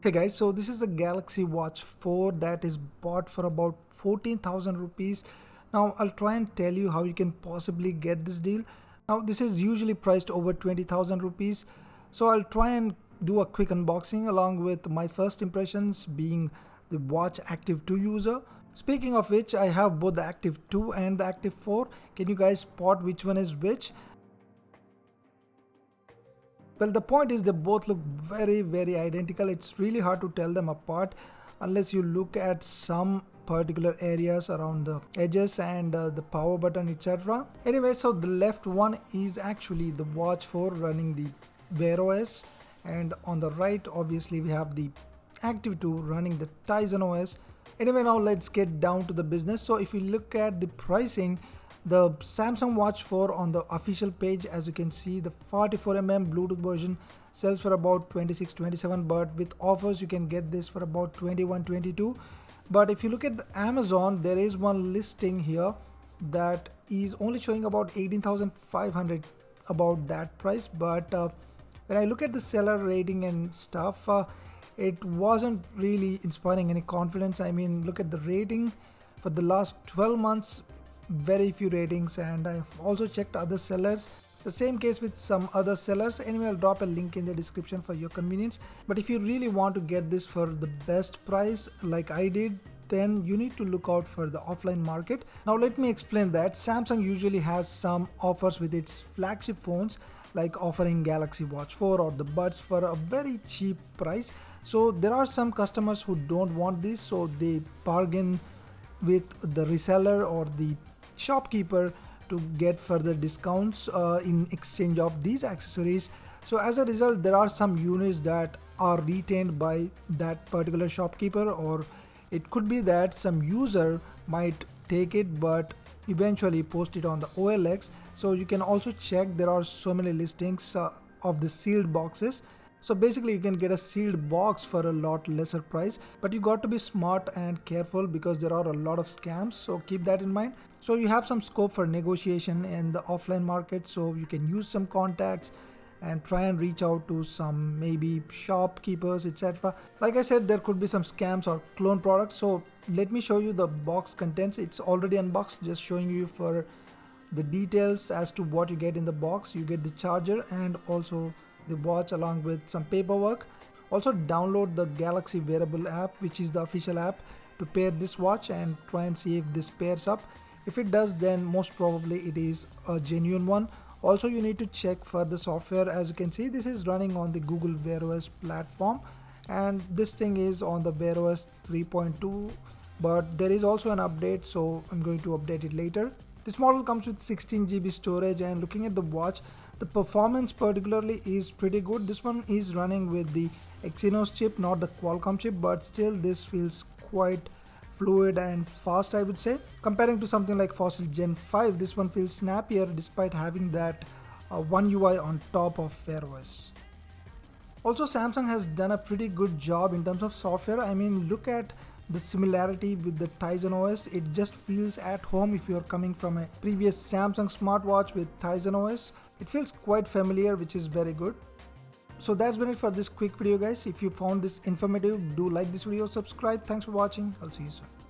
Hey guys, so this is the Galaxy Watch 4 that is bought for about 14,000 rupees. Now I'll try and tell you how you can possibly get this deal. Now this is usually priced over 20,000 rupees. So I'll try and do a quick unboxing along with my first impressions being the Watch Active 2 user. Speaking of which, I have both the Active 2 and the Active 4. Can you guys spot which one is which? Well, the point is they both look very identical. It's really hard to tell them apart unless you look at some particular areas around the edges and the power button, etc. Anyway, so the left one is actually the Watch 4 running the Wear OS, and on the right obviously we have the Active 2 running the Tizen OS. Anyway, now let's get down to the business. So if you look at the pricing, the Samsung Watch 4 on the official page, as you can see, the 44mm Bluetooth version sells for about 26-27, but with offers you can get this for about 21-22. But if you look at the Amazon, there is one listing here that is only showing about 18,500 about that price. But when I look at the seller rating and stuff, it wasn't really inspiring any confidence. I mean, look at the rating for the last 12 months, very few ratings, and I've also checked other sellers. The same case with some other sellers. Anyway, I'll drop a link in the description for your convenience. But if you really want to get this for the best price like I did, then you need to look out for the offline market. Now let me explain that. Samsung usually has some offers with its flagship phones, like offering Galaxy Watch 4 or the Buds for a very cheap price. So there are some customers who don't want this, so they bargain with the reseller or the shopkeeper to get further discounts in exchange of these accessories. So as a result, there are some units that are retained by that particular shopkeeper, or it could be that some user might take it but eventually post it on the OLX. So you can also check, there are so many listings of the sealed boxes. So basically you can get a sealed box for a lot lesser price, but you got to be smart and careful because there are a lot of scams, so keep that in mind. So you have some scope for negotiation in the offline market, so you can use some contacts and try and reach out to some maybe shopkeepers, etc. Like I said, there could be some scams or clone products. So let me show you the box contents. It's already unboxed, just showing you for the details as to what you get in the box. You get the charger and also the watch along with some paperwork. Also download the Galaxy Wearable app, which is the official app, to pair this watch and try and see if this pairs up. If it does, then most probably it is a genuine one. Also, you need to check for the software. As you can see, this is running on the Google Wear OS platform, and this thing is on the Wear OS 3.2, but there is also an update, so I'm going to update it later. This model comes with 16 GB storage, and looking at the watch, the performance particularly is pretty good. This one is running with the Exynos chip, not the Qualcomm chip, but still this feels quite fluid and fast, I would say. Comparing to something like Fossil Gen 5, this one feels snappier despite having that One UI on top of Wear OS. Also, Samsung has done a pretty good job in terms of software. I mean, look at the similarity with the Tizen OS. It just feels at home if you're coming from a previous Samsung smartwatch with Tizen OS. It feels quite familiar, which is very good. So that's been it for this quick video, guys. If you found this informative, do like this video, subscribe. Thanks for watching. I'll see you soon.